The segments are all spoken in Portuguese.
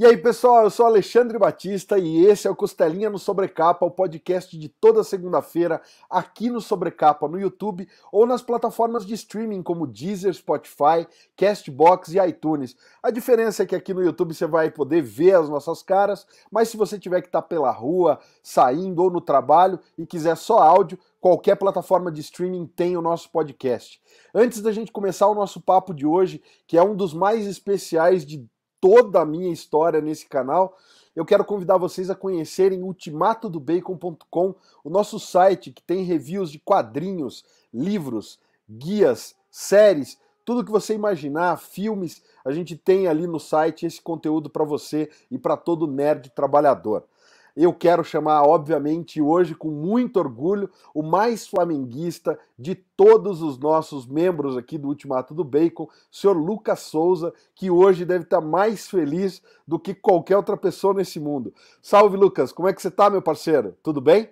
E aí, pessoal, eu sou Alexandre Batista e esse é o Costelinha no Sobrecapa, o podcast de toda segunda-feira aqui no Sobrecapa, no YouTube ou nas plataformas de streaming como Deezer, Spotify, Castbox e iTunes. A diferença é que aqui no YouTube você vai poder ver as nossas caras, mas se você tiver que estar pela rua, saindo ou no trabalho e quiser só áudio, qualquer plataforma de streaming tem o nosso podcast. Antes da gente começar o nosso papo de hoje, que é um dos mais especiais de toda a minha história nesse canal, eu quero convidar vocês a conhecerem ultimatodobacon.com, o nosso site que tem reviews de quadrinhos, livros, guias, séries, tudo que você imaginar, filmes, a gente tem ali no site esse conteúdo para você e para todo nerd trabalhador. Eu quero chamar, obviamente, hoje com muito orgulho, o mais flamenguista de todos os nossos membros aqui do Ultimato do Bacon, o senhor Lucas Souza, que hoje deve estar mais feliz do que qualquer outra pessoa nesse mundo. Salve, Lucas, como é que você está, meu parceiro? Tudo bem?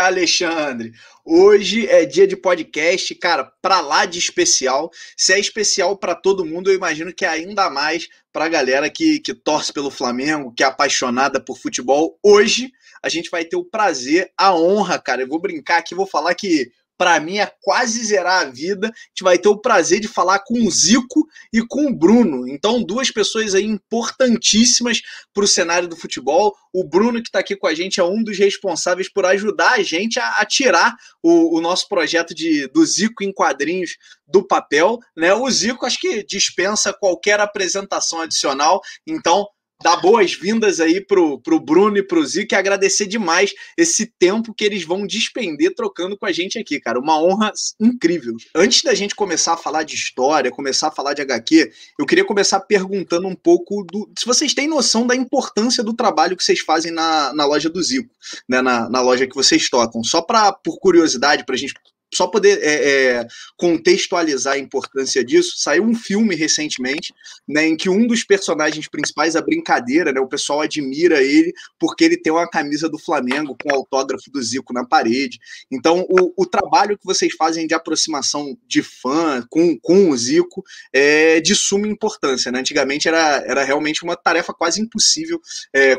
Alexandre, hoje é dia de podcast, cara, pra lá de especial. Se é especial pra todo mundo, eu imagino que é ainda mais pra galera que torce pelo Flamengo, que é apaixonada por futebol. Hoje a gente vai ter o prazer, a honra, cara. Eu vou brincar aqui, vou falar que pra mim é quase zerar a vida. A gente vai ter o prazer de falar com o Zico e com o Bruno. Então, duas pessoas aí importantíssimas para o cenário do futebol. O Bruno, que está aqui com a gente, é um dos responsáveis por ajudar a gente a tirar o nosso projeto do Zico em quadrinhos do papel, né? O Zico acho que dispensa qualquer apresentação adicional, então dar boas-vindas aí pro Bruno e pro Zico e agradecer demais esse tempo que eles vão despender trocando com a gente aqui, cara. Uma honra incrível. Antes da gente começar a falar de história, começar a falar de HQ, eu queria começar perguntando um pouco se vocês têm noção da importância do trabalho que vocês fazem na loja do Zico, né? Na loja que vocês tocam. Só por curiosidade, pra gente só poder contextualizar a importância disso, saiu um filme recentemente, né, em que um dos personagens principais, a brincadeira, né, o pessoal admira ele porque ele tem uma camisa do Flamengo com o autógrafo do Zico na parede. Então, o trabalho que vocês fazem de aproximação de fã com o Zico é de suma importância. Né? Antigamente era realmente uma tarefa quase impossível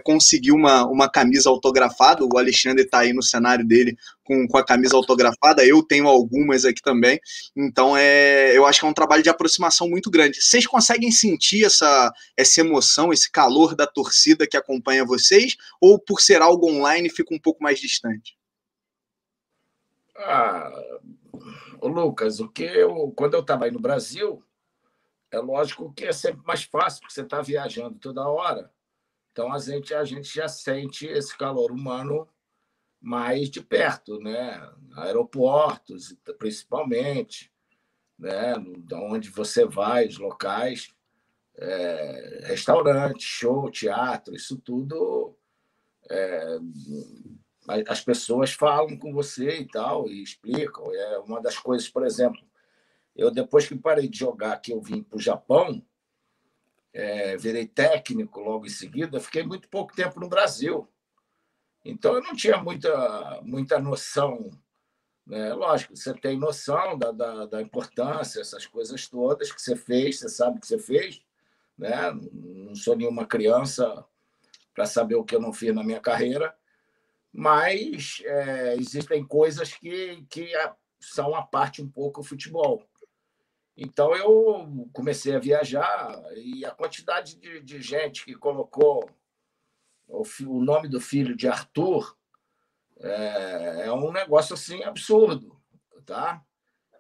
conseguir uma camisa autografada. O Alexandre está aí no cenário dele com a camisa autografada, eu tenho algumas aqui também, então eu acho que é um trabalho de aproximação muito grande. Vocês conseguem sentir essa emoção, esse calor da torcida que acompanha vocês, ou por ser algo online fica um pouco mais distante? Lucas, quando eu estava aí no Brasil, é lógico que é sempre mais fácil, porque você está viajando toda hora, então a gente já sente esse calor humano mais de perto, né? Aeroportos, principalmente, né? Onde você vai, os locais, restaurante, show, teatro, isso tudo, as pessoas falam com você e tal, e explicam. É uma das coisas, por exemplo, eu depois que parei de jogar, que eu vim para o Japão, virei técnico logo em seguida, fiquei muito pouco tempo no Brasil. Então, eu não tinha muita noção, né? Lógico, você tem noção da importância, essas coisas todas que você fez, você sabe que você fez, né? Não sou nenhuma criança para saber o que eu não fiz na minha carreira, mas existem coisas que são a parte um pouco do futebol. Então, eu comecei a viajar e a quantidade de gente que colocou o nome do filho de Arthur é um negócio assim absurdo, tá?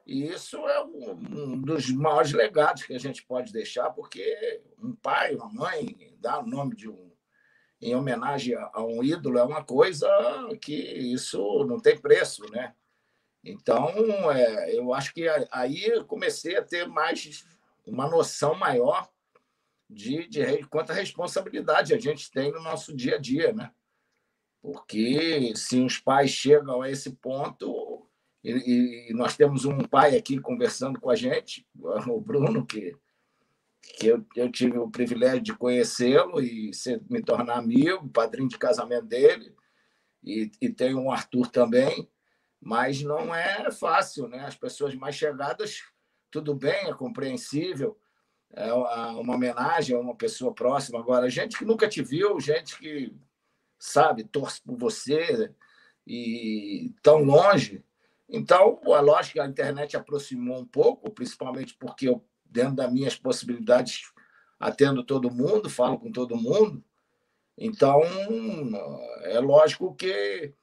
E isso é um dos maiores legados que a gente pode deixar, porque um pai, uma mãe, dar o nome em homenagem a um ídolo é uma coisa que isso não tem preço, né? Então, eu acho que aí eu comecei a ter mais uma noção maior de quanta responsabilidade a gente tem no nosso dia a dia, né? Porque se os pais chegam a esse ponto, e nós temos um pai aqui conversando com a gente, o Bruno, que eu tive o privilégio de conhecê-lo e me tornar amigo, padrinho de casamento dele, e tem um Arthur também, mas não é fácil, né? As pessoas mais chegadas, tudo bem, é compreensível, uma homenagem a uma pessoa próxima. Agora, gente que nunca te viu, gente que, sabe, torce por você e tão longe. Então, é lógico que a internet aproximou um pouco, principalmente porque eu, dentro das minhas possibilidades, atendo todo mundo, falo com todo mundo. Então, é lógico que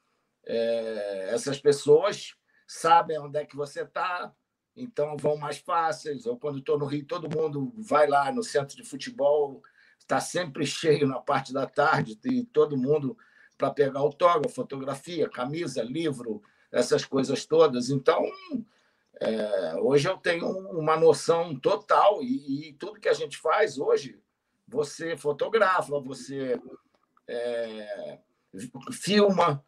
essas pessoas sabem onde é que você está, então vão mais fáceis. Ou quando estou no Rio, todo mundo vai lá no centro de futebol, está sempre cheio na parte da tarde, tem todo mundo para pegar autógrafo, fotografia, camisa, livro, essas coisas todas. Então, hoje eu tenho uma noção total, e tudo que a gente faz hoje, você fotografa, você filma,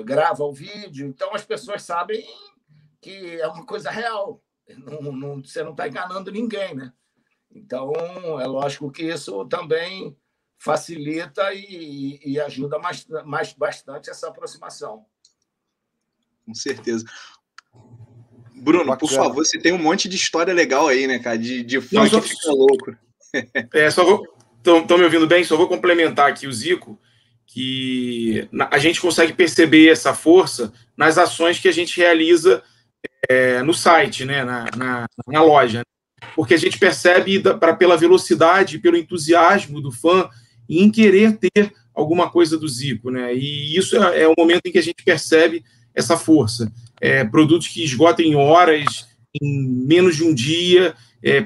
grava o vídeo, então as pessoas sabem que é uma coisa real, você não está enganando ninguém, né? Então, é lógico que isso também facilita e ajuda bastante essa aproximação. Com certeza. Bruno, bacana. Por favor, você tem um monte de história legal aí, né, cara? De fã que fica louco. Estão me ouvindo bem? Só vou complementar aqui o Zico, que a gente consegue perceber essa força nas ações que a gente realiza no site, né, na loja. Porque a gente percebe pela velocidade, pelo entusiasmo do fã em querer ter alguma coisa do Zico, né? E isso é o momento em que a gente percebe essa força. Produtos que esgotam em horas, em menos de um dia,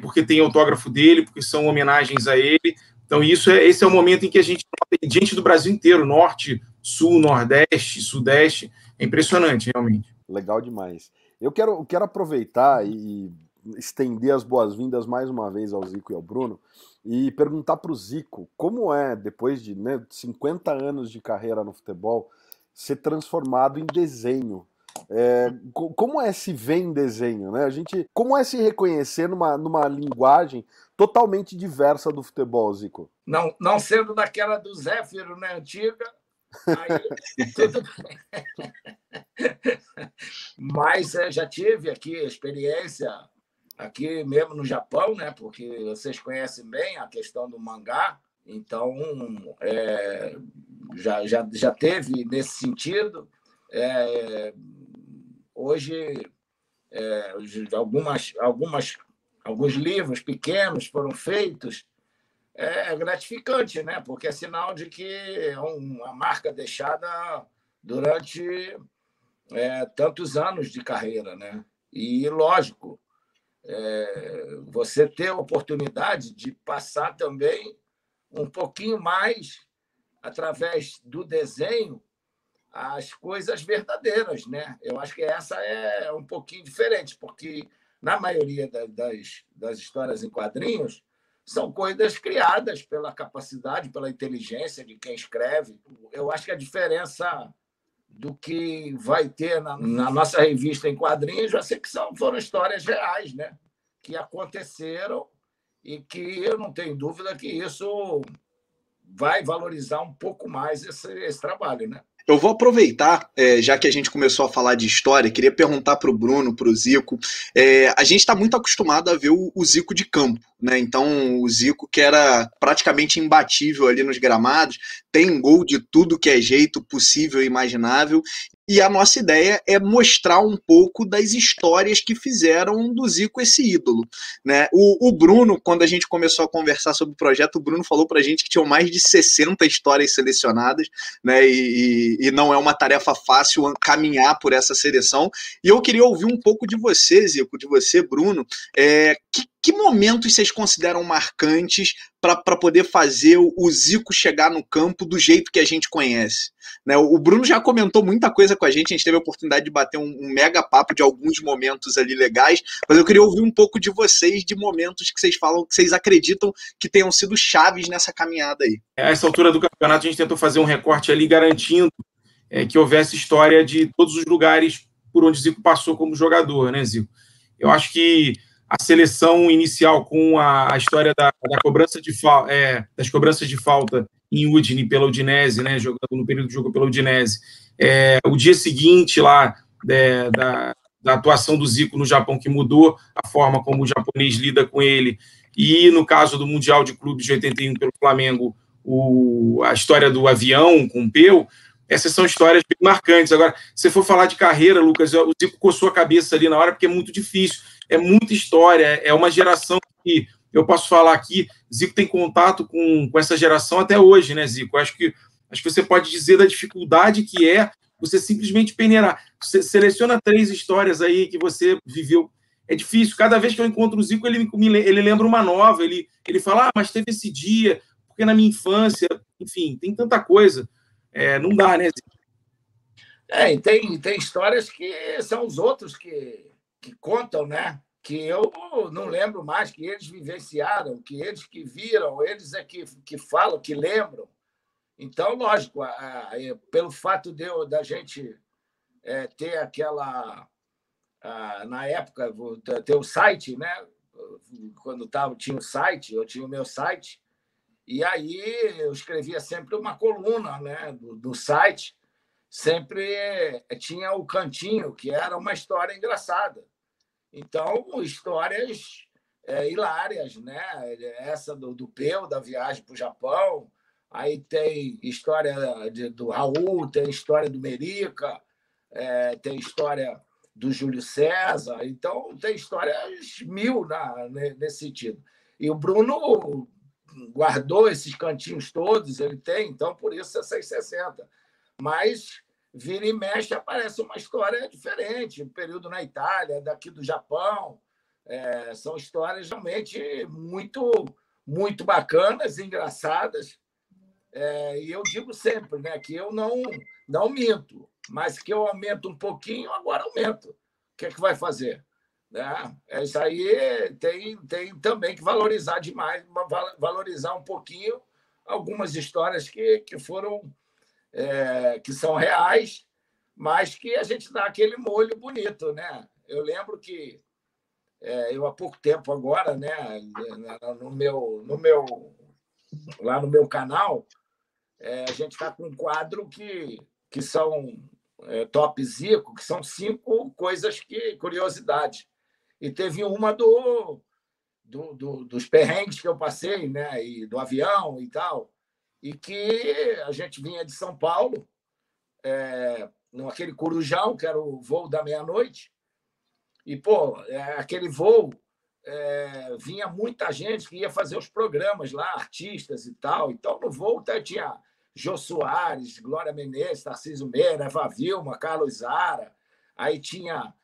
porque tem autógrafo dele, porque são homenagens a ele. Então, esse é o momento em que a gente, gente do Brasil inteiro, norte, sul, nordeste, sudeste, é impressionante, realmente. Legal demais. Eu quero aproveitar e estender as boas-vindas mais uma vez ao Zico e ao Bruno e perguntar para o Zico como é, depois de 50 anos de carreira no futebol, ser transformado em desenho. Como é se ver em desenho, né? Como é se reconhecer numa linguagem totalmente diversa do futebol, Zico? Não sendo daquela do Zéfiro, né, antiga, aí tudo bem. Mas já tive aqui a experiência, aqui mesmo no Japão, né? Porque vocês conhecem bem a questão do mangá, então já teve nesse sentido. Hoje, alguns livros pequenos foram feitos. É gratificante, né? Porque é sinal de que é uma marca deixada durante tantos anos de carreira, né? E, lógico, você ter a oportunidade de passar também um pouquinho mais, através do desenho, as coisas verdadeiras, né? Eu acho que essa é um pouquinho diferente, porque, na maioria das histórias em quadrinhos, são coisas criadas pela capacidade, pela inteligência de quem escreve. Eu acho que a diferença do que vai ter na nossa revista em quadrinhos, eu sei que foram histórias reais, né? Que aconteceram e que eu não tenho dúvida que isso vai valorizar um pouco mais esse trabalho, né? Eu vou aproveitar, já que a gente começou a falar de história, queria perguntar para o Bruno, para o Zico. A gente está muito acostumado a ver o Zico de campo, né? Então, o Zico, que era praticamente imbatível ali nos gramados, tem gol de tudo que é jeito possível e imaginável. E a nossa ideia é mostrar um pouco das histórias que fizeram do Zico esse ídolo, né? O Bruno, quando a gente começou a conversar sobre o projeto, o Bruno falou pra gente que tinham mais de 60 histórias selecionadas, né? E não é uma tarefa fácil caminhar por essa seleção. E eu queria ouvir um pouco de você, Zico, de você, Bruno. Que momentos vocês consideram marcantes para poder fazer o Zico chegar no campo do jeito que a gente conhece? Né? O Bruno já comentou muita coisa com a gente teve a oportunidade de bater um mega papo de alguns momentos ali legais, mas eu queria ouvir um pouco de vocês, de momentos que vocês falam, que vocês acreditam que tenham sido chaves nessa caminhada aí. A essa altura do campeonato, a gente tentou fazer um recorte ali garantindo que houvesse história de todos os lugares por onde o Zico passou como jogador, né, Zico? Eu acho que a seleção inicial com a história das cobranças de falta em Udine pela Udinese, né, jogando no período que jogou pela Udinese. O dia seguinte lá da atuação do Zico no Japão, que mudou a forma como o japonês lida com ele, e no caso do Mundial de Clubes de 81 pelo Flamengo, a história do avião com o Peu, essas são histórias bem marcantes. Agora, se você for falar de carreira, Lucas, o Zico coçou a cabeça ali na hora, porque é muito difícil, é muita história, é uma geração que, eu posso falar aqui, Zico tem contato com essa geração até hoje, né, Zico? Acho que você pode dizer da dificuldade que é você simplesmente peneirar. Você seleciona 3 histórias aí que você viveu. É difícil. Cada vez que eu encontro o Zico, ele lembra uma nova. Ele fala, mas teve esse dia, porque na minha infância, enfim, tem tanta coisa. Não dá, né, Zico? E tem histórias que são os outros que contam, né? Que eu não lembro mais, que eles vivenciaram, que eles que viram, eles é que falam, que lembram. Então, lógico, pelo fato da gente ter aquela... na época, ter o site, né? Quando tinha o site, eu tinha o meu site, e aí eu escrevia sempre uma coluna, né? do site, sempre tinha o cantinho, que era uma história engraçada. Então, histórias hilárias, né? Essa do Peu, da viagem para o Japão, aí tem história do Raul, tem história do Merica, tem história do Júlio César, então tem histórias 1000 nesse sentido. E o Bruno guardou esses cantinhos todos, ele tem, então por isso é 660. Mas vira e mexe aparece uma história diferente, um período na Itália, daqui do Japão, são histórias realmente muito, muito bacanas, engraçadas, e eu digo sempre, né, que eu não minto, mas que eu aumento um pouquinho, agora aumento. O que é que vai fazer? Né? Isso aí tem também que valorizar demais, valorizar um pouquinho algumas histórias que foram, que são reais, mas que a gente dá aquele molho bonito, né? Eu lembro que eu há pouco tempo agora, né, lá no meu canal, a gente está com um quadro que são Top Zico, que são 5 coisas curiosidades. E teve uma dos perrengues que eu passei, né, e do avião e tal, e que a gente vinha de São Paulo, naquele Corujão, que era o voo da meia-noite, e, aquele voo vinha muita gente que ia fazer os programas lá, artistas e tal. Então, no voo tinha Jô Soares, Glória Menezes, Tarcísio Meira, Eva Vilma, Carlos Zara, aí tinha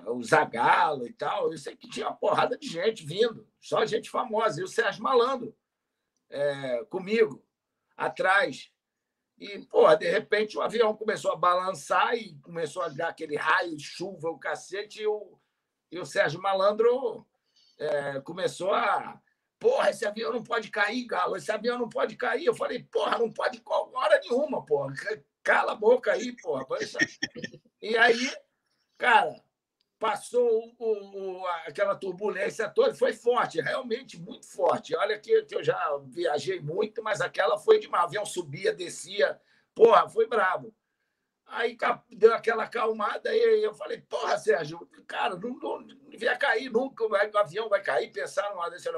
o Zagallo e tal. Eu sei que tinha uma porrada de gente vindo, só gente famosa, e o Sérgio Malandro comigo, atrás. E, de repente, o avião começou a balançar e começou a dar aquele raio de chuva, o cacete, e o Sérgio Malandro começou a... esse avião não pode cair, Galo, esse avião não pode cair. Eu falei, não pode hora nenhuma, cala a boca aí, E aí, cara, passou aquela turbulência toda, foi forte, realmente muito forte. Olha que eu já viajei muito, mas aquela foi demais. O avião subia, descia, foi brabo. Aí deu aquela acalmada e eu falei, Sérgio, cara, não devia cair nunca, o avião vai cair. Pensaram lá desse,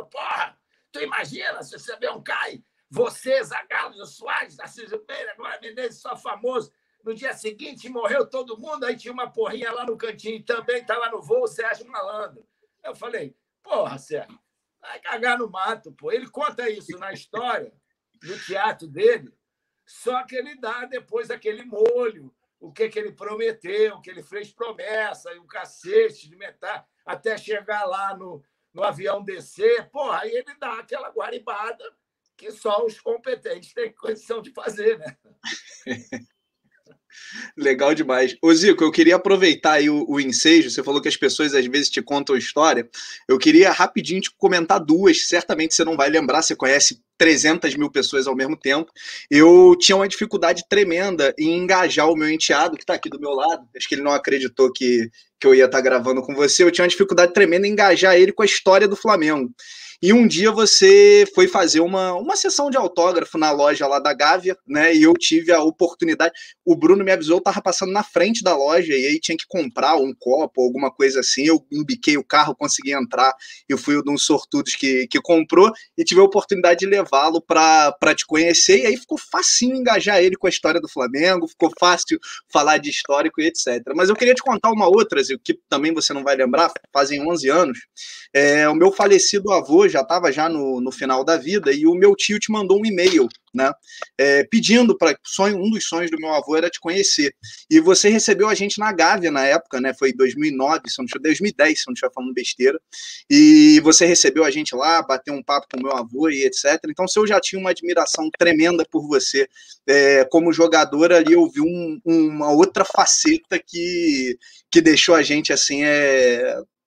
tu imagina se esse avião cai? Você, Zagallo, Jô Soares, Tarcísio Meira, Glória Menezes, só famoso. No dia seguinte, morreu todo mundo, aí tinha uma porrinha lá no cantinho, também estava no voo, o Sérgio Malandro. Eu falei, Sérgio, vai cagar no mato, Ele conta isso na história, no teatro dele, só que ele dá depois aquele molho, o que ele prometeu, que ele fez promessa, e o cacete de metade, até chegar lá no avião descer, aí ele dá aquela guaribada que só os competentes têm condição de fazer, né? Legal demais. Ô, Zico, eu queria aproveitar aí o ensejo. Você falou que as pessoas às vezes te contam história. Eu queria rapidinho te comentar 2. Certamente você não vai lembrar, você conhece 300 mil pessoas ao mesmo tempo. Eu tinha uma dificuldade tremenda em engajar o meu enteado, que está aqui do meu lado. Acho que ele não acreditou que eu ia estar gravando com você. Eu tinha uma dificuldade tremenda em engajar ele com a história do Flamengo. E um dia você foi fazer uma sessão de autógrafo na loja lá da Gávea, né? E eu tive a oportunidade. O Bruno me avisou, eu estava passando na frente da loja e aí tinha que comprar um copo, alguma coisa assim. Eu embiquei o carro, consegui entrar. Eu fui um dos sortudos que comprou e tive a oportunidade de levá-lo para te conhecer. E aí ficou facinho engajar ele com a história do Flamengo, ficou fácil falar de histórico e etc. Mas eu queria te contar uma outra, que também você não vai lembrar, fazem 11 anos. O meu falecido avô já estava já no final da vida e o meu tio te mandou um e-mail, né, pedindo para um dos sonhos do meu avô era te conhecer. E você recebeu a gente na Gávea na época, né? Foi 2009, 2010, se não estiver falando besteira. E você recebeu a gente lá, bateu um papo com o meu avô e etc. Então, se eu já tinha uma admiração tremenda por você, como jogador ali, eu vi uma outra faceta que deixou a gente assim,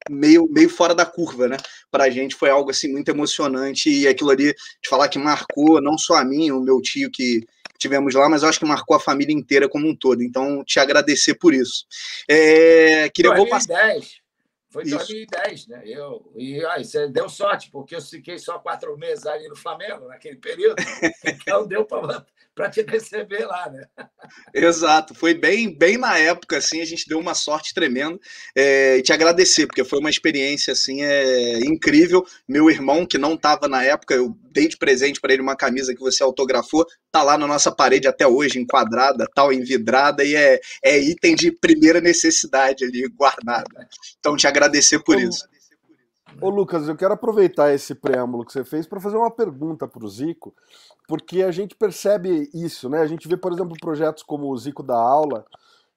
meio fora da curva, né? Pra gente foi algo assim muito emocionante e aquilo ali, de falar que marcou não só a mim, o meu tio que tivemos lá, mas eu acho que marcou a família inteira como um todo. Então, te agradecer por isso. Vou passar... Foi 2010, né? Você deu sorte, porque eu fiquei só 4 meses ali no Flamengo, naquele período. Então, deu para te receber lá, né? Exato. Foi bem na época, assim, a gente deu uma sorte tremenda. E te agradecer, porque foi uma experiência, assim, incrível. Meu irmão, que não estava na época, eu dei de presente para ele uma camisa que você autografou, tá lá na nossa parede até hoje, enquadrada, tal, envidrada, e é item de primeira necessidade ali, guardada. Então, te agradecer por isso. Ô Lucas, eu quero aproveitar esse preâmbulo que você fez para fazer uma pergunta para o Zico, porque a gente percebe isso, né? A gente vê, por exemplo, projetos como o Zico da Aula,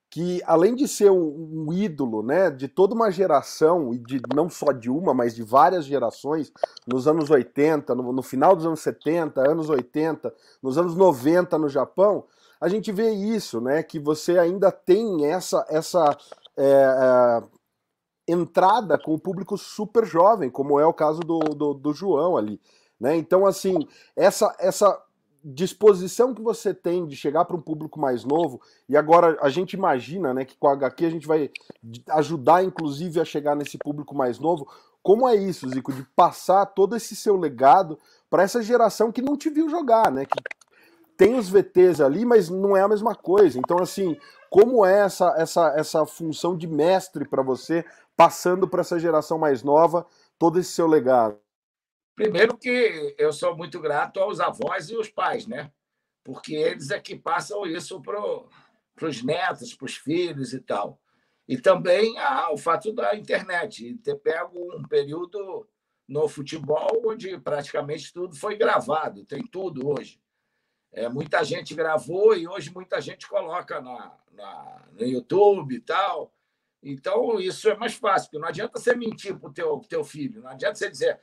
que além de ser um ídolo, né, de toda uma geração, e de não só de uma, mas de várias gerações, nos anos 80, no final dos anos 70, anos 80, nos anos 90 no Japão, a gente vê isso, né, que você ainda tem essa entrada com o público super jovem, como é o caso do João ali, né? Então, assim, essa disposição que você tem de chegar para um público mais novo, e agora a gente imagina, né, que com a HQ a gente vai ajudar, inclusive, a chegar nesse público mais novo. Como é isso, Zico, de passar todo esse seu legado para essa geração que não te viu jogar, né? Que tem os VTs ali, mas não é a mesma coisa. Então, assim, como é essa função de mestre para você, passando para essa geração mais nova, todo esse seu legado? Primeiro que eu sou muito grato aos avós e os pais, né? Porque eles é que passam isso para os netos, para os filhos e tal. E também o fato da internet, ter pego um período no futebol onde praticamente tudo foi gravado, tem tudo hoje. Muita gente gravou e hoje muita gente coloca no YouTube e tal. Então, isso é mais fácil, porque não adianta você mentir para o teu filho, não adianta você dizer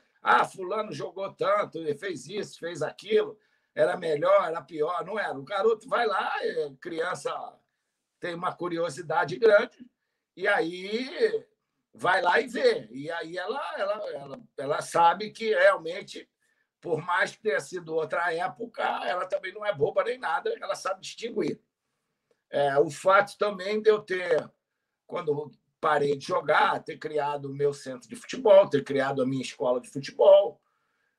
fulano jogou tanto, fez isso, fez aquilo, era melhor, era pior. Não era. O garoto vai lá, criança tem uma curiosidade grande, e aí vai lá e vê. E aí ela sabe que realmente, por mais que tenha sido outra época, ela também não é boba nem nada, ela sabe distinguir. O fato também de eu ter, quando parei de jogar, ter criado o meu centro de futebol, ter criado a minha escola de futebol.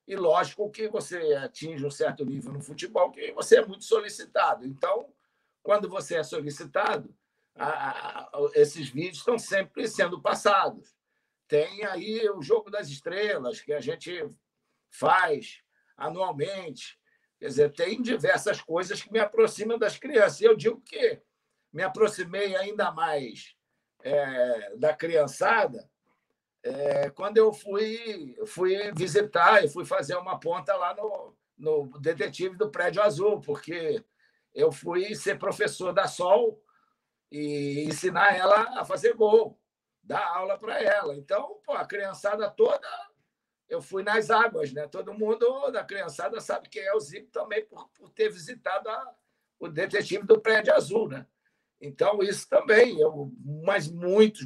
E lógico que você atinge um certo nível no futebol, que você é muito solicitado. Então, quando você é solicitado, esses vídeos estão sempre sendo passados. Tem aí o Jogo das Estrelas, que a gente faz anualmente. Quer dizer, tem diversas coisas que me aproximam das crianças. E eu digo que me aproximei ainda mais da criançada quando eu fui visitar, eu fui fazer uma ponta lá no Detetive do Prédio Azul, porque eu fui ser professor da Sol e ensinar ela a fazer gol, dar aula para ela. Então, a criançada toda, eu fui nas águas, né? Todo mundo da criançada sabe quem é o Zico também por ter visitado o Detetive do Prédio Azul, né? Então, isso também, mas muitos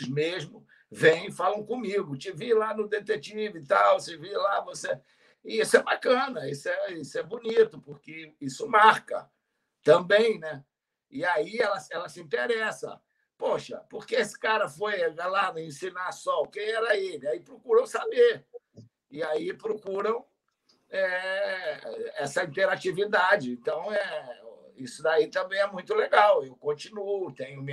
mesmo, vêm e falam comigo. Te vi lá no Detetive e tal, se vi lá, você... E isso é bacana, isso é bonito, porque isso marca também, né? E aí ela se interessa. Poxa, por que esse cara foi lá ensinar Sol? Quem era ele? Aí procurou saber. e aí procuram essa interatividade. Então, isso daí também é muito legal. Eu continuo, tenho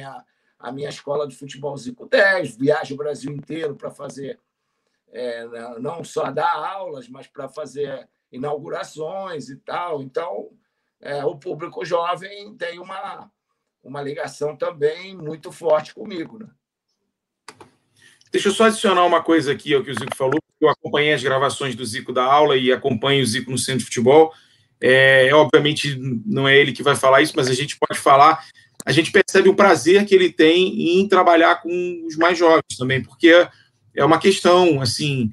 a minha escola de futebol Zico 10, viajo o Brasil inteiro para fazer, não só dar aulas, mas para fazer inaugurações e tal. Então, o público jovem tem uma ligação também muito forte comigo, né? Deixa eu só adicionar uma coisa aqui ao que o Zico falou. Eu acompanhei as gravações do Zico da aula e acompanho o Zico no centro de futebol. Obviamente, não é ele que vai falar isso, mas a gente pode falar. A gente percebe o prazer que ele tem em trabalhar com os mais jovens também, porque é uma questão, assim,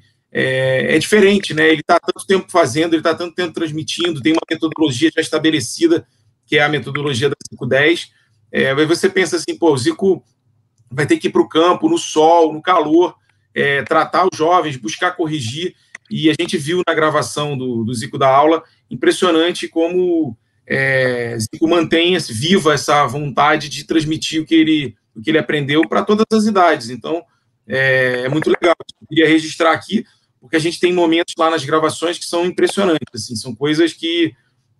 diferente, né? Ele está tanto tempo fazendo, ele está tanto tempo transmitindo, tem uma metodologia já estabelecida, que é a metodologia da Zico 10. Aí você pensa assim, pô, o Zico vai ter que ir para o campo, no sol, no calor, tratar os jovens, buscar corrigir, e a gente viu na gravação do Zico da aula, impressionante como Zico mantém viva essa vontade de transmitir o que ele aprendeu para todas as idades. Então, é muito legal. Eu queria registrar aqui, porque a gente tem momentos lá nas gravações que são impressionantes, assim, são coisas que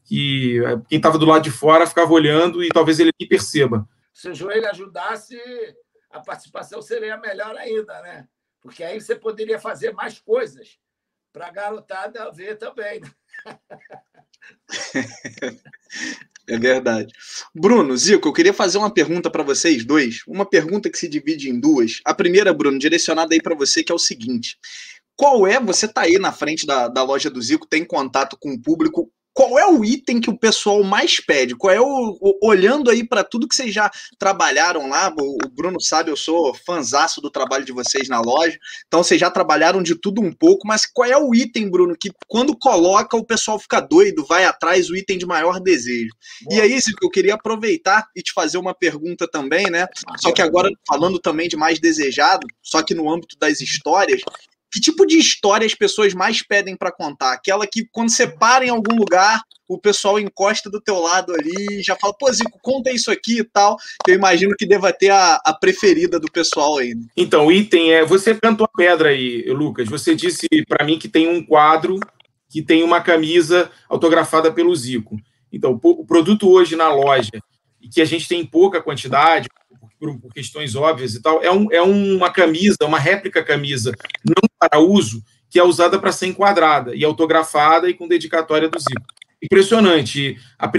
quem estava do lado de fora ficava olhando e talvez ele nem perceba. Se o Joelho ajudasse, a participação seria melhor ainda, né? Porque aí você poderia fazer mais coisas para a garotada ver também. É verdade. Bruno, Zico, eu queria fazer uma pergunta para vocês dois. Uma pergunta que se divide em duas. A primeira, Bruno, direcionada aí para você, que é o seguinte. Você está aí na frente da loja do Zico, tem contato com o público. Qual é o item que o pessoal mais pede? Qual é olhando aí para tudo que vocês já trabalharam lá, o Bruno sabe, eu sou fãzaço do trabalho de vocês na loja, então vocês já trabalharam de tudo um pouco, mas qual é o item, Bruno, que quando coloca o pessoal fica doido, vai atrás, o item de maior desejo? Bom. E aí, Zico, eu queria aproveitar e te fazer uma pergunta também, né? Só que agora falando também de mais desejado, só que no âmbito das histórias. Que tipo de história as pessoas mais pedem para contar? Aquela que, quando você para em algum lugar, o pessoal encosta do teu lado ali e já fala, pô, Zico, conta isso aqui e tal. Eu imagino que deva ter a preferida do pessoal aí. Né? Então, o item você cantou a pedra aí, Lucas. Você disse para mim que tem um quadro que tem uma camisa autografada pelo Zico. Então, o produto hoje na loja, e que a gente tem pouca quantidade, por questões óbvias e tal, é uma camisa, uma réplica camisa não para uso, que é usada para ser enquadrada e autografada e com dedicatória do Zico. Impressionante.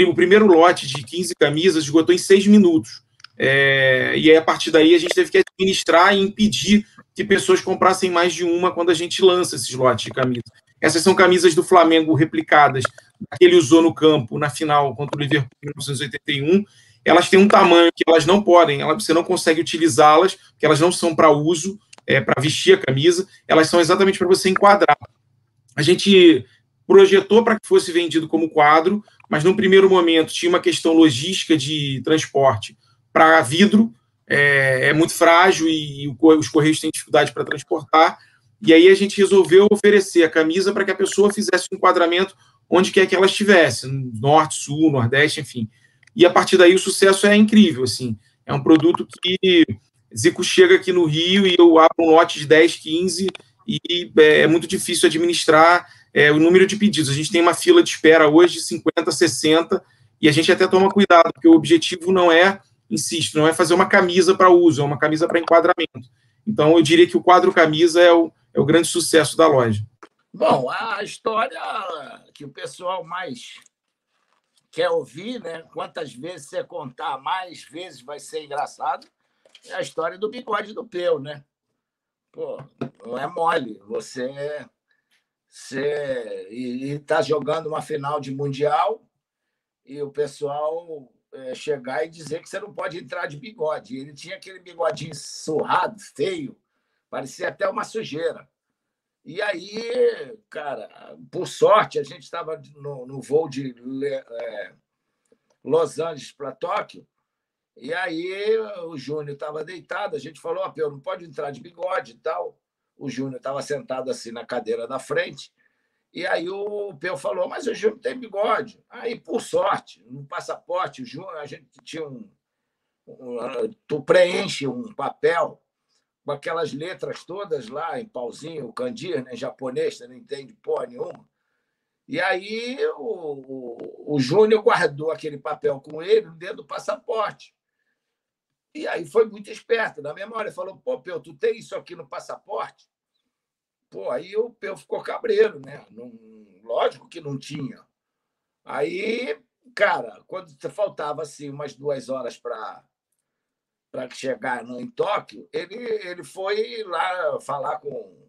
O primeiro lote de 15 camisas esgotou em 6 minutos. E aí, a partir daí, a gente teve que administrar e impedir que pessoas comprassem mais de uma quando a gente lança esses lotes de camisas. Essas são camisas do Flamengo replicadas, que ele usou no campo na final contra o Liverpool em 1981. Elas têm um tamanho que elas não podem, você não consegue utilizá-las, porque elas não são para uso, para vestir a camisa, elas são exatamente para você enquadrar. A gente projetou para que fosse vendido como quadro, mas num primeiro momento tinha uma questão logística de transporte para vidro, é muito frágil e os correios têm dificuldade para transportar, e aí a gente resolveu oferecer a camisa para que a pessoa fizesse um enquadramento onde quer que ela estivesse, no norte, sul, nordeste, enfim. E a partir daí o sucesso é incrível, assim. É um produto que Zico chega aqui no Rio e eu abro um lote de 10, 15 e é muito difícil administrar o número de pedidos. A gente tem uma fila de espera hoje de 50, 60 e a gente até toma cuidado, porque o objetivo não é, insisto, não é fazer uma camisa para uso, é uma camisa para enquadramento. Então eu diria que o quadro camisa é o grande sucesso da loja. Bom, a história que o pessoal mais quer ouvir, né? Quantas vezes você contar, mais vezes vai ser engraçado. É a história do bigode do Peu, né? Pô, não é mole. Você está jogando uma final de Mundial e o pessoal chegar e dizer que você não pode entrar de bigode. Ele tinha aquele bigodinho surrado, feio, parecia até uma sujeira. E aí, cara, por sorte, a gente estava no voo de Los Angeles para Tóquio, e aí o Júnior estava deitado, a gente falou, Peu, não pode entrar de bigode e tal. O Júnior estava sentado assim na cadeira da frente, e aí o Peu falou, mas o Júnior tem bigode. Aí, por sorte, no passaporte, o Júnior, a gente tinha tu preenche um papel com aquelas letras todas lá em pauzinho, o kanji, né, em japonês, você não entende porra nenhuma. E aí o Júnior guardou aquele papel com ele dentro do passaporte. E aí foi muito esperto. Na mesma hora ele falou, pô, Peu, tu tem isso aqui no passaporte? Pô, aí o Peu ficou cabreiro, né? Não, lógico que não tinha. Aí, cara, quando faltava assim, umas 2 horas para chegar em Tóquio, ele foi lá falar com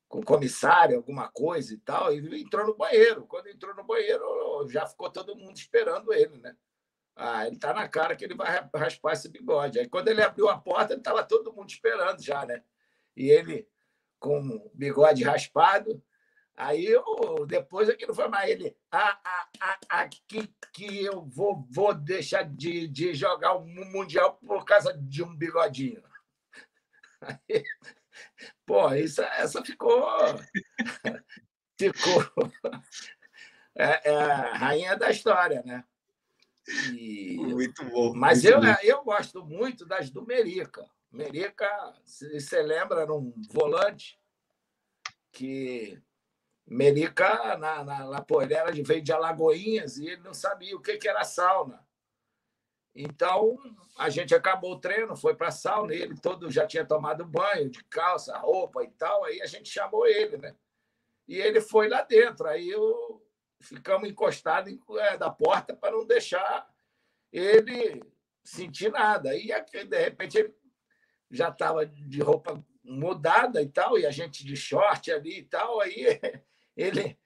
o comissário, alguma coisa e tal, e entrou no banheiro. Quando entrou no banheiro, já ficou todo mundo esperando ele, né? Ah, ele tá na cara que ele vai raspar esse bigode. Aí, quando ele abriu a porta, estava todo mundo esperando já, né? E ele com o bigode raspado. Aí, depois aqui não foi mais ele. Aqui que eu vou deixar de jogar o Mundial por causa de um bigodinho. Aí, pô, essa ficou a rainha da história, né? Muito bom. Mas muito eu gosto muito das do Merica. Merica, se você lembra, era um volante que Merica, ele veio de Alagoinhas e ele não sabia o que era sauna. Então, a gente acabou o treino, foi para a sauna, ele todo já tinha tomado banho, de calça, roupa e tal, aí a gente chamou ele, né? E ele foi lá dentro, aí ficamos encostados da porta para não deixar ele sentir nada. Aí, de repente, ele já estava de roupa mudada e tal, e a gente de short ali e tal, aí ele...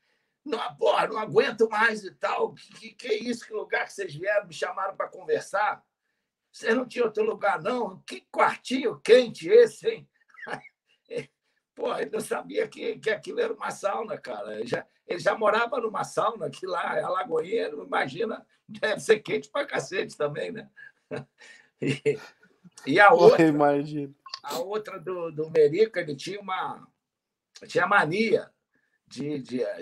Não, porra, não aguento mais e tal. Que é isso? Que lugar que vocês vieram? Me chamaram para conversar? Vocês não tinham outro lugar, não? Que quartinho quente esse, hein? Pô, ele não sabia que aquilo era uma sauna, cara. Ele já morava numa sauna, que lá é Alagoinha, imagina, deve ser quente pra cacete também, né? E a outra, imagina. A outra do Merica, ele tinha mania.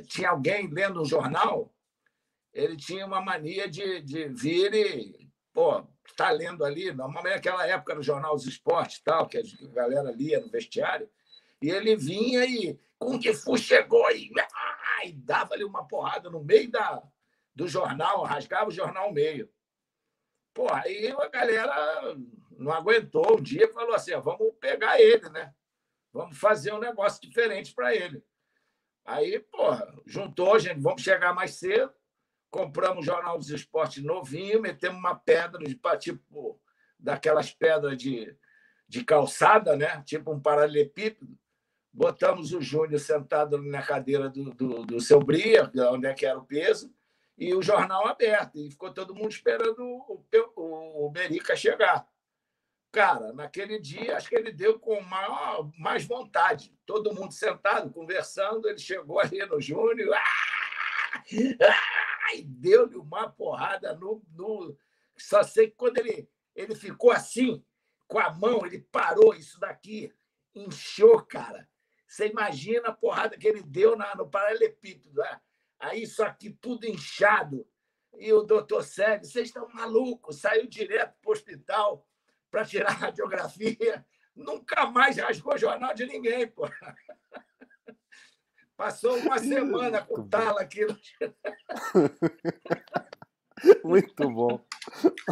Tinha alguém lendo um jornal, ele tinha uma mania de vir e tá lendo ali, normalmente naquela época no Jornal dos Esportes, tal, que a galera lia no vestiário, e ele vinha e Kung Fu chegou e dava ali uma porrada no meio do jornal, rasgava o jornal ao meio. Pô, aí a galera não aguentou um dia e falou assim, vamos pegar ele, né? Vamos fazer um negócio diferente para ele. Aí, juntou, gente, vamos chegar mais cedo, compramos o Jornal dos Esportes novinho, metemos uma pedra, tipo, daquelas pedras de calçada, né? Tipo um paralelepípedo, botamos o Júnior sentado na cadeira do seu Bria, onde é que era o peso, e o jornal aberto, e ficou todo mundo esperando o Merica chegar. Cara, naquele dia, acho que ele deu com mais vontade. Todo mundo sentado, conversando, ele chegou ali no Júnior e deu-lhe uma porrada no... Só sei que quando ele ficou assim, com a mão, ele parou isso daqui, inchou, cara. Você imagina a porrada que ele deu no paralelepípedo. Né? Aí isso aqui tudo inchado. E o doutor Sérgio, vocês estão malucos, saiu direto para o hospital para tirar a radiografia, nunca mais rasgou jornal de ninguém, pô. Passou uma semana com tala aquilo. Muito bom.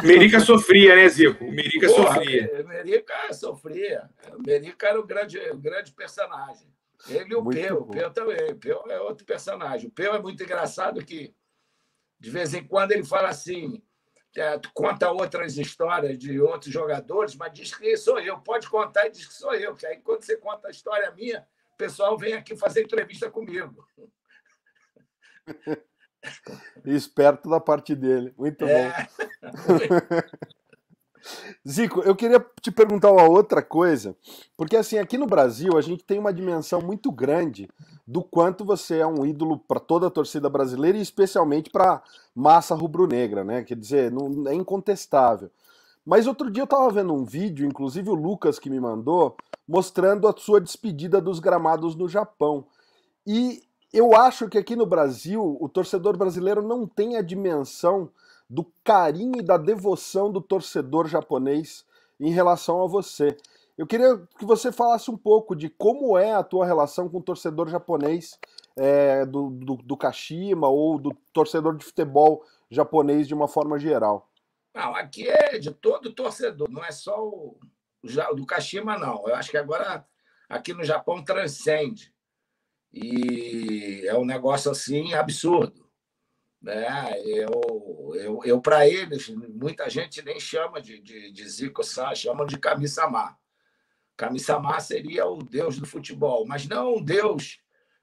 Merica sofria, né, Zico? O Merica sofria. Merica sofria. O Merica era o grande personagem. Ele e o Peu. O Peu também. O Peu é outro personagem. O Peu é muito engraçado que, de vez em quando, ele fala assim... conta outras histórias de outros jogadores, mas diz que sou eu. Pode contar e diz que sou eu. Que aí, quando você conta a história minha, o pessoal vem aqui fazer entrevista comigo. Esperto da parte dele. Muito bom. Zico, eu queria te perguntar uma outra coisa, porque assim, aqui no Brasil a gente tem uma dimensão muito grande do quanto você é um ídolo para toda a torcida brasileira e especialmente para massa rubro-negra, né? Quer dizer, não é incontestável. Mas outro dia eu estava vendo um vídeo, inclusive o Lucas que me mandou, mostrando a sua despedida dos gramados no Japão. E eu acho que aqui no Brasil o torcedor brasileiro não tem a dimensão do carinho e da devoção do torcedor japonês em relação a você. Eu queria que você falasse um pouco de como é a tua relação com o torcedor japonês do Kashima ou do torcedor de futebol japonês de uma forma geral. Não, aqui é de todo torcedor, não é só o do Kashima, não. Eu acho que agora aqui no Japão transcende. E é um negócio assim absurdo, né? Eu para eles, muita gente nem chama de Zico-san, chama de Kami-sama. Kami-sama seria o deus do futebol, mas não o deus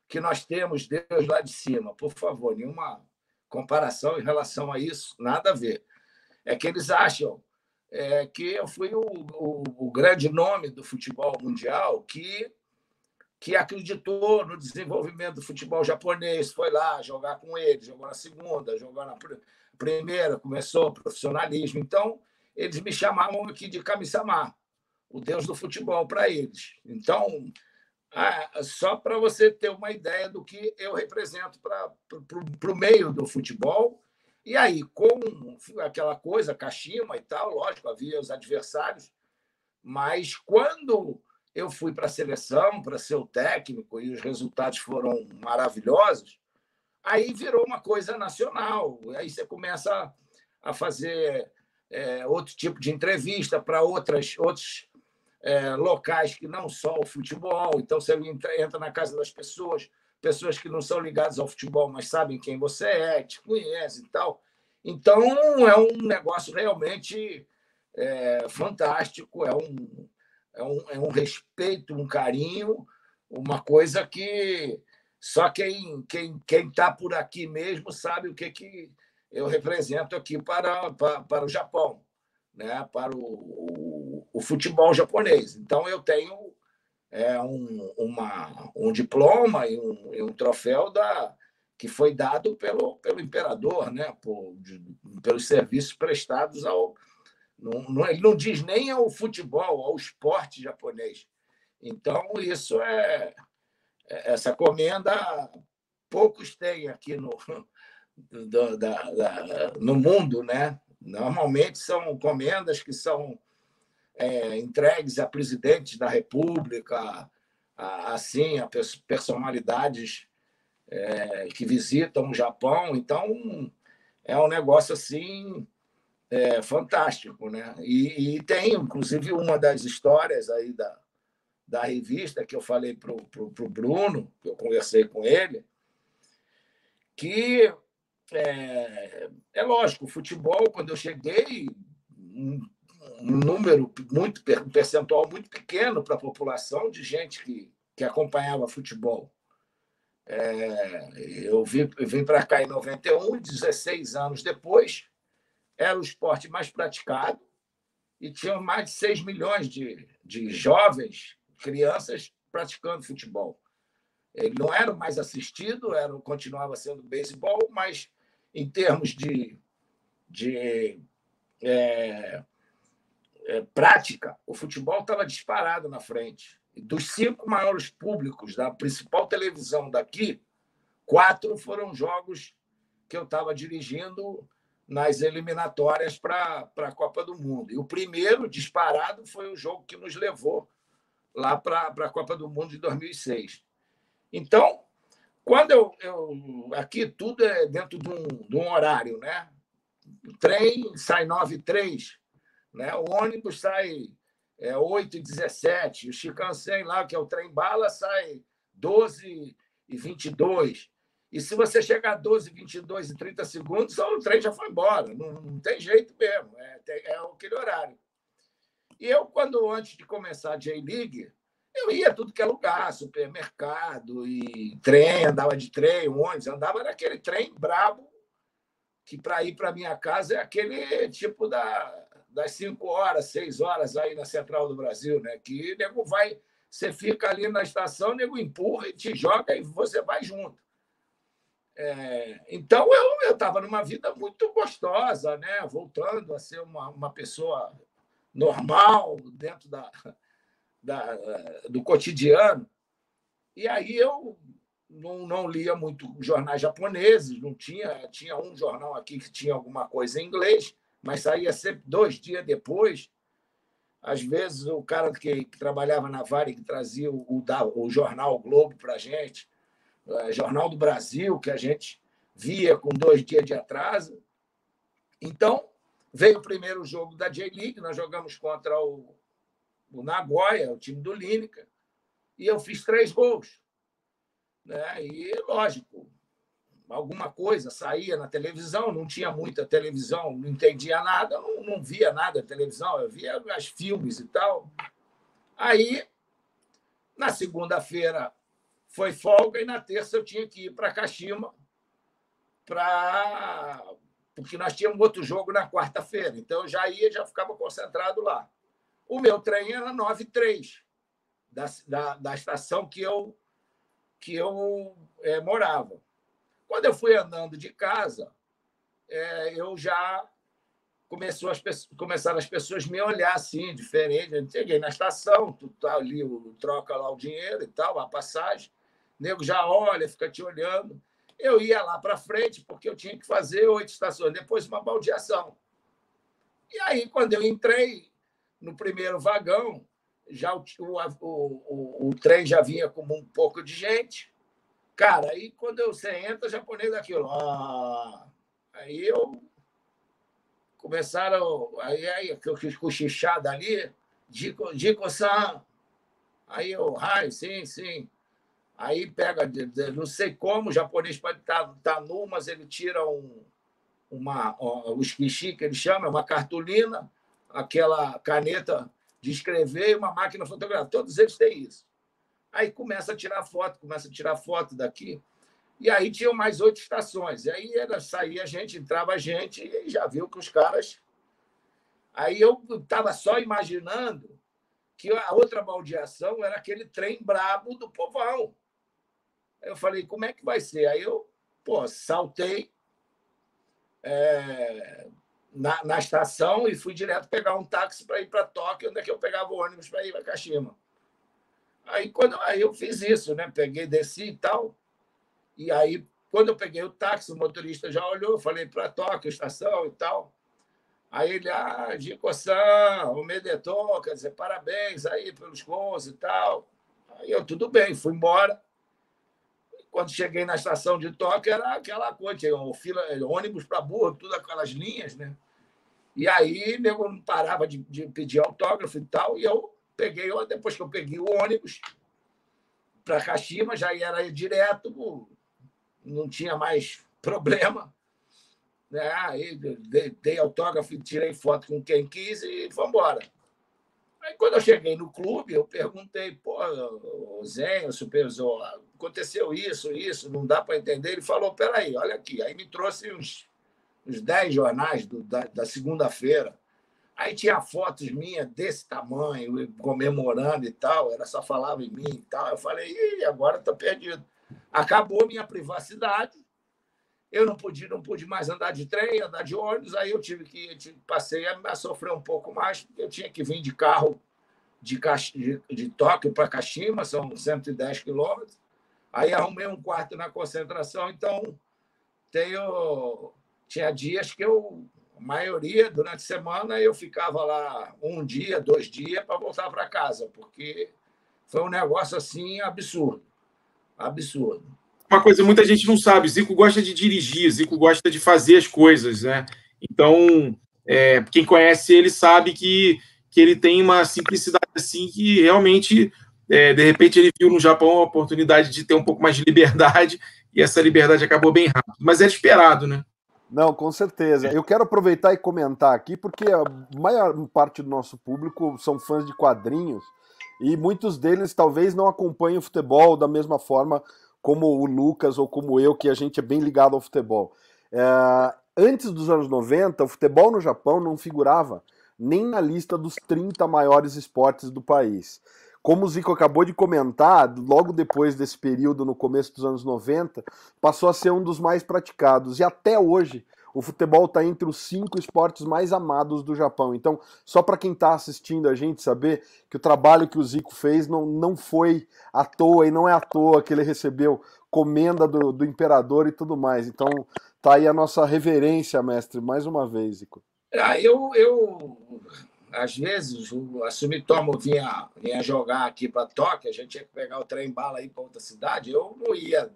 que nós temos, Deus lá de cima. Por favor, nenhuma comparação em relação a isso, nada a ver. É que eles acham que eu fui o grande nome do futebol mundial que acreditou no desenvolvimento do futebol japonês, foi lá jogar com eles, jogou na segunda, jogou na primeira, começou o profissionalismo. Então, eles me chamavam aqui de Kami-sama, o deus do futebol para eles. Então, só para você ter uma ideia do que eu represento para o meio do futebol. E aí, com aquela coisa, Kashima e tal, lógico, havia os adversários, mas quando eu fui para a seleção, para ser o técnico, e os resultados foram maravilhosos, aí virou uma coisa nacional. Aí você começa a fazer outro tipo de entrevista para outros locais que não só o futebol. Então, você entra na casa das pessoas que não são ligadas ao futebol, mas sabem quem você é, te conhecem e tal. Então, é um negócio realmente fantástico, é um respeito, um carinho, uma coisa que só quem está por aqui mesmo sabe o que eu represento aqui para o Japão, né? Para o futebol japonês. Então, eu tenho um diploma e um troféu que foi dado pelo imperador, né? Pelos serviços prestados ao... Ele não diz nem ao futebol, ao esporte japonês. Então, isso essa comenda poucos têm aqui no mundo, né? Normalmente são comendas que são entregues a presidentes da República, assim, a personalidades que visitam o Japão. Então, é um negócio assim fantástico, né? E tem, inclusive, uma das histórias aí da revista que eu falei para o Bruno, que eu conversei com ele, que lógico, o futebol, quando eu cheguei, um percentual muito pequeno para a população de gente que acompanhava futebol. Eu vim para cá em 91, 16 anos depois, era o esporte mais praticado e tinha mais de 6 milhões de jovens, crianças, praticando futebol. Ele não era o mais assistido, continuava sendo beisebol, mas em termos de prática, o futebol estava disparado na frente. E dos 5 maiores públicos da principal televisão daqui, 4 foram jogos que eu estava dirigindo nas eliminatórias para a Copa do Mundo. E o primeiro, disparado, foi o jogo que nos levou lá para a Copa do Mundo de 2006. Então, quando aqui tudo é dentro de um horário, né? O trem sai 9h03, né? O ônibus sai 8h17, o Shinkansen lá, que é o trem-bala, sai 12h22. E se você chegar a 12h22 e 30 segundos, o trem já foi embora. Não tem jeito mesmo. É aquele horário. E eu, antes de começar a J-League, eu ia tudo que é lugar, supermercado e trem, andava de trem, ônibus, andava naquele trem brabo, que para ir para minha casa é aquele tipo das 5 horas, 6 horas aí na Central do Brasil, né? Que o nego vai, você fica ali na estação, o nego empurra e te joga e você vai junto. Então, eu estava numa vida muito gostosa, né? Voltando a ser uma pessoa normal dentro do cotidiano. E aí eu não lia muito jornais japoneses, não tinha um jornal aqui que tinha alguma coisa em inglês, mas saía sempre 2 dias depois. Às vezes, o cara que trabalhava na Varig, que trazia o jornal o Globo para a gente, Jornal do Brasil, que a gente via com 2 dias de atraso. Então, veio o primeiro jogo da J-League, nós jogamos contra o Nagoya, o time do Lineker, e eu fiz 3 gols. Né? E, lógico, alguma coisa saía na televisão, não tinha muita televisão, não entendia nada, não via nada da televisão, eu via os filmes e tal. Aí, na segunda-feira, foi folga, e na terça eu tinha que ir para Kashima, porque nós tínhamos outro jogo na quarta-feira. Então, eu já ficava concentrado lá. O meu trem era 9h03, da estação que eu morava. Quando eu fui andando de casa, eu já começaram as pessoas me olhar assim, diferente. Eu cheguei na estação, tu tá ali, troca lá o dinheiro e tal, a passagem. O nego já olha, fica te olhando. Eu ia lá para frente, porque eu tinha que fazer 8 estações, depois uma baldeação. E aí, quando eu entrei no primeiro vagão, já o trem já vinha com um pouco de gente. Cara, aí quando você entra, japonês daquilo. Aí começaram. Aí que eu fiz cochichada ali, Dico-san. Aí eu, sim, sim. Aí pega, não sei como, o japonês pode estar nu, mas ele tira o esquichi, que ele chama, uma cartolina, aquela caneta de escrever e uma máquina fotográfica. Todos eles têm isso. Aí começa a tirar foto daqui. E aí tinham mais 8 estações. E aí saía a gente, entrava a gente, e já viu que os caras... Aí eu estava só imaginando que a outra baldeação era aquele trem brabo do povão. Aí eu falei, como é que vai ser? Aí eu saltei na estação e fui direto pegar um táxi para ir para Tóquio, onde é que eu pegava o ônibus para ir para Kashima. Aí eu fiz isso, né? Desci e tal. E aí, quando eu peguei o táxi, o motorista já olhou, eu falei para Tóquio, estação e tal. Aí ele, Dico-san, o Medeton, quer dizer, parabéns aí pelos gols e tal. Aí eu, tudo bem, fui embora. Quando cheguei na estação de Tóquio, era aquela coisa, tinha ônibus para burro, tudo aquelas linhas, né? E aí, nego não parava de pedir autógrafo e tal, e eu depois que eu peguei o ônibus para Kashima, já era direto, não tinha mais problema. Né? Aí dei autógrafo, tirei foto com quem quis e fomos embora. Aí, quando eu cheguei no clube, eu perguntei, o Zen, o supervisor, aconteceu isso, não dá para entender. Ele falou, peraí, olha aqui. Aí me trouxe uns 10 jornais da segunda-feira. Aí tinha fotos minhas desse tamanho, comemorando e tal, só falava em mim e tal. Eu falei, agora estou perdido. Acabou minha privacidade. Eu não pude mais andar de trem, andar de ônibus, aí eu passei a sofrer um pouco mais, porque eu tinha que vir de carro de Tóquio para Kashima, são 110 quilômetros. Aí arrumei um quarto na concentração, então tinha dias que a maioria, durante a semana, eu ficava lá 1 dia, 2 dias para voltar para casa, porque foi um negócio assim absurdo. Absurdo. Uma coisa que muita gente não sabe, Zico gosta de dirigir, Zico gosta de fazer as coisas, né? Então, quem conhece ele sabe que ele tem uma simplicidade assim que realmente, de repente, ele viu no Japão a oportunidade de ter um pouco mais de liberdade e essa liberdade acabou bem rápido. Mas era esperado, né? Não, com certeza. Eu quero aproveitar e comentar aqui, porque a maior parte do nosso público são fãs de quadrinhos e muitos deles talvez não acompanhem o futebol da mesma forma como o Lucas ou como eu, que a gente é bem ligado ao futebol. Antes dos anos 90, o futebol no Japão não figurava nem na lista dos 30 maiores esportes do país. Como o Zico acabou de comentar, logo depois desse período, no começo dos anos 90, passou a ser um dos mais praticados. E até hoje, o futebol está entre os 5 esportes mais amados do Japão. Então, só para quem está assistindo a gente saber que o trabalho que o Zico fez não foi à toa, e não é à toa que ele recebeu comenda do imperador e tudo mais. Então, tá aí a nossa reverência, mestre, mais uma vez, Zico. às vezes, a Sumitomo vinha jogar aqui para Tóquio, a gente tinha que pegar o trem-bala aí para outra cidade, eu não ia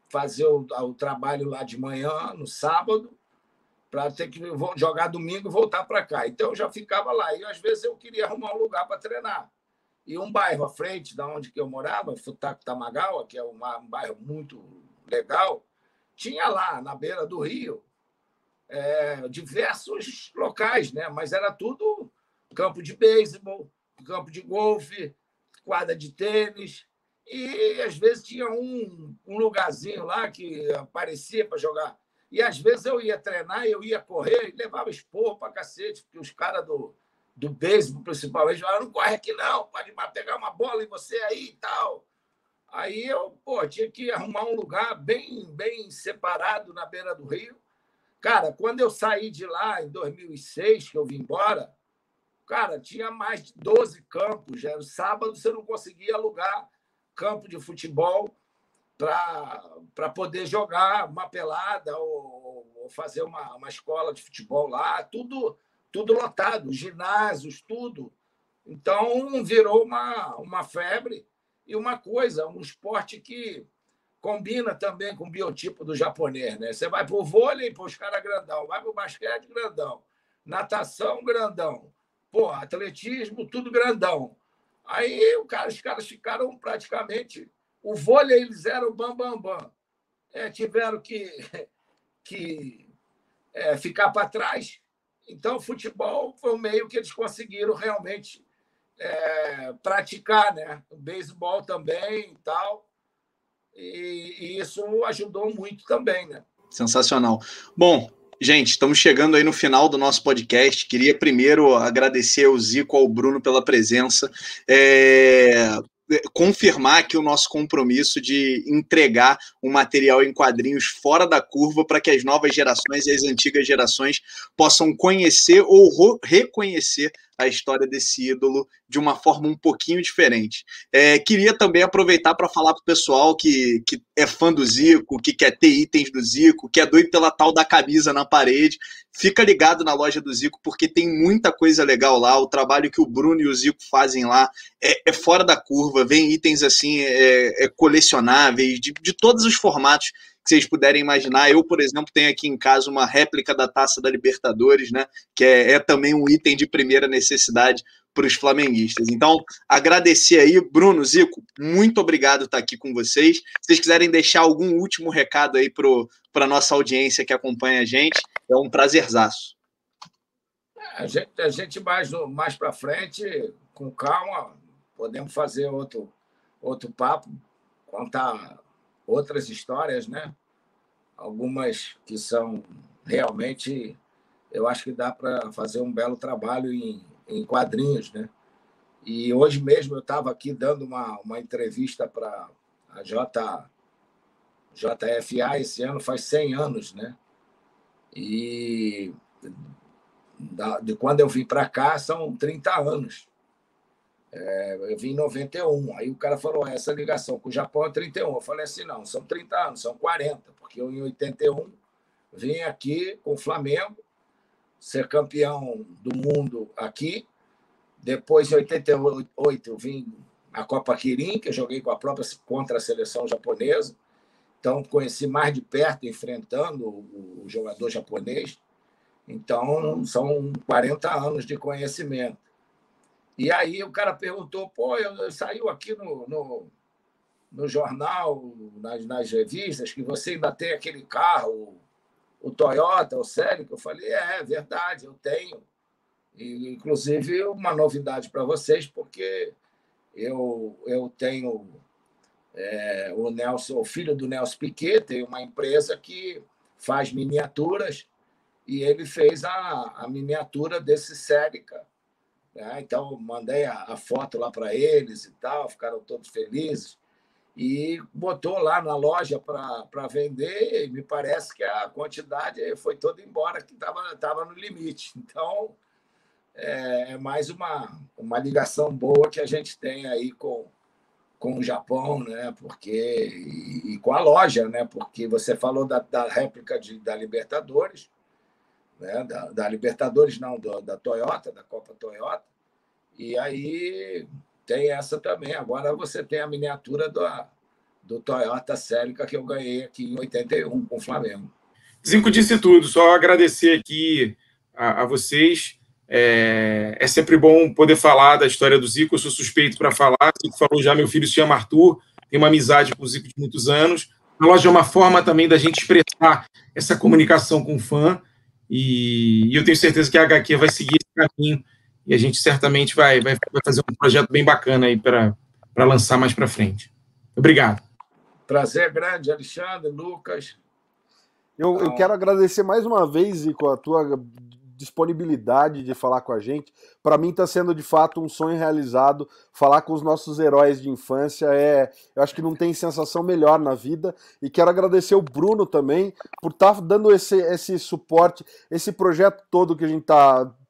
fazer o trabalho lá de manhã, no sábado, para ter que jogar domingo e voltar para cá. Então, eu já ficava lá. E, às vezes, eu queria arrumar um lugar para treinar. E um bairro à frente da onde que eu morava, Futaku Tamagawa, que é um bairro muito legal, tinha lá, na beira do rio, diversos locais, né? Mas era tudo campo de beisebol, campo de golfe, quadra de tênis. E, às vezes, tinha um lugarzinho lá que aparecia para jogar. E, às vezes, eu ia treinar, eu ia correr e levava esporro para cacete, porque os caras do beisebol, principalmente, falavam, não corre aqui não, pode pegar uma bola em você aí e tal. Aí eu tinha que arrumar um lugar bem, bem separado na beira do rio. Cara, quando eu saí de lá, em 2006, que eu vim embora, cara, tinha mais de 12 campos. Já. Sábado você não conseguia alugar campo de futebol para poder jogar uma pelada ou fazer uma escola de futebol lá, tudo lotado, ginásios, tudo. Então, virou uma febre e uma coisa, um esporte que combina também com o biotipo do japonês, né? Você vai para o vôlei, para os caras grandão, vai para o basquete, grandão, natação, grandão, atletismo, tudo grandão. Aí os caras ficaram praticamente... O vôlei, eles eram bam. Tiveram que ficar para trás. Então, o futebol foi o meio que eles conseguiram realmente praticar, né? O beisebol também e tal. E isso ajudou muito também, né? Sensacional. Bom, gente, estamos chegando aí no final do nosso podcast. Queria primeiro agradecer ao Zico, ao Bruno pela presença. Confirmar aqui o nosso compromisso de entregar um material em quadrinhos fora da curva para que as novas gerações e as antigas gerações possam conhecer ou reconhecer a história desse ídolo de uma forma um pouquinho diferente. Queria também aproveitar para falar para o pessoal que é fã do Zico, que quer ter itens do Zico, que é doido pela tal da camisa na parede. Fica ligado na loja do Zico, porque tem muita coisa legal lá. O trabalho que o Bruno e o Zico fazem lá é fora da curva. Vem itens assim, colecionáveis, de todos os formatos que vocês puderem imaginar. Eu, por exemplo, tenho aqui em casa uma réplica da Taça da Libertadores, né, que é também um item de primeira necessidade para os flamenguistas. Então, agradecer aí, Bruno, Zico, muito obrigado por estar aqui com vocês. Se vocês quiserem deixar algum último recado aí para a nossa audiência que acompanha a gente, é um prazerzaço. A gente mais para frente, com calma, podemos fazer outro papo, contar outras histórias, né? Algumas que são realmente... Eu acho que dá para fazer um belo trabalho em quadrinhos, né? E hoje mesmo eu estava aqui dando uma entrevista para a JFA, esse ano faz 100 anos, né? E de quando eu vim para cá são 30 anos. Eu vim em 91. Aí o cara falou, essa ligação com o Japão é 31. Eu falei assim, não, são 30 anos, são 40, porque eu em 81 vim aqui com o Flamengo, ser campeão do mundo aqui. Depois, em 88, eu vim à Copa Kirin, que eu joguei contra a seleção japonesa. Então, conheci mais de perto, enfrentando o jogador japonês. Então, são 40 anos de conhecimento. E aí o cara perguntou, saiu aqui no jornal, nas revistas, que você ainda tem aquele carro, o Toyota, o Celica. Eu falei, é verdade, eu tenho. E, inclusive, uma novidade para vocês, porque eu tenho o filho do Nelson Piquet, tem uma empresa que faz miniaturas, e ele fez a miniatura desse Celica. Então, mandei a foto lá para eles e tal, ficaram todos felizes. E botou lá na loja para vender, e me parece que a quantidade foi toda embora, que estava no limite. Então, é mais uma ligação boa que a gente tem aí com o Japão, né? E com a loja, né? Porque você falou da réplica da Libertadores. né? Da Libertadores, não, da Toyota, da Copa Toyota. E aí tem essa também. Agora você tem a miniatura do Toyota Celica que eu ganhei aqui em 81 com o Flamengo. Zico disse tudo, só agradecer aqui a vocês. É sempre bom poder falar da história do Zico, eu sou suspeito para falar. O Zico falou já, meu filho se chama Arthur, tem uma amizade com o Zico de muitos anos. A loja é uma forma também da gente expressar essa comunicação com o fã, e eu tenho certeza que a HQ vai seguir esse caminho, e a gente certamente vai fazer um projeto bem bacana aí para lançar mais para frente. Obrigado. Prazer grande, Alexandre, Lucas. Eu quero agradecer mais uma vez, Zico, a tua disponibilidade de falar com a gente. Para mim está sendo de fato um sonho realizado. Falar com os nossos heróis de infância eu acho que não tem sensação melhor na vida. E quero agradecer o Bruno também por estar dando esse suporte, esse projeto todo que a gente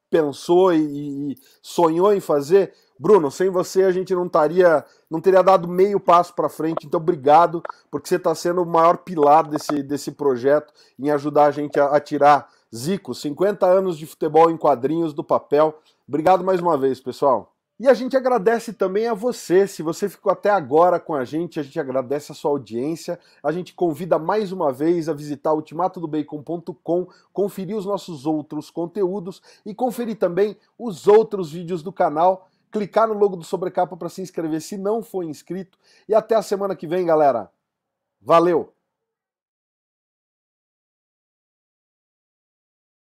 pensou e sonhou em fazer. Bruno, sem você a gente não teria dado meio passo para frente, então obrigado, porque você está sendo o maior pilar desse projeto em ajudar a gente a tirar Zico, 50 anos de futebol em quadrinhos do papel. Obrigado mais uma vez, pessoal. E a gente agradece também a você, se você ficou até agora com a gente agradece a sua audiência, a gente convida mais uma vez a visitar ultimatodobacon.com, conferir os nossos outros conteúdos e conferir também os outros vídeos do canal, clicar no logo do Sobrecapa para se inscrever se não for inscrito, e até a semana que vem, galera. Valeu!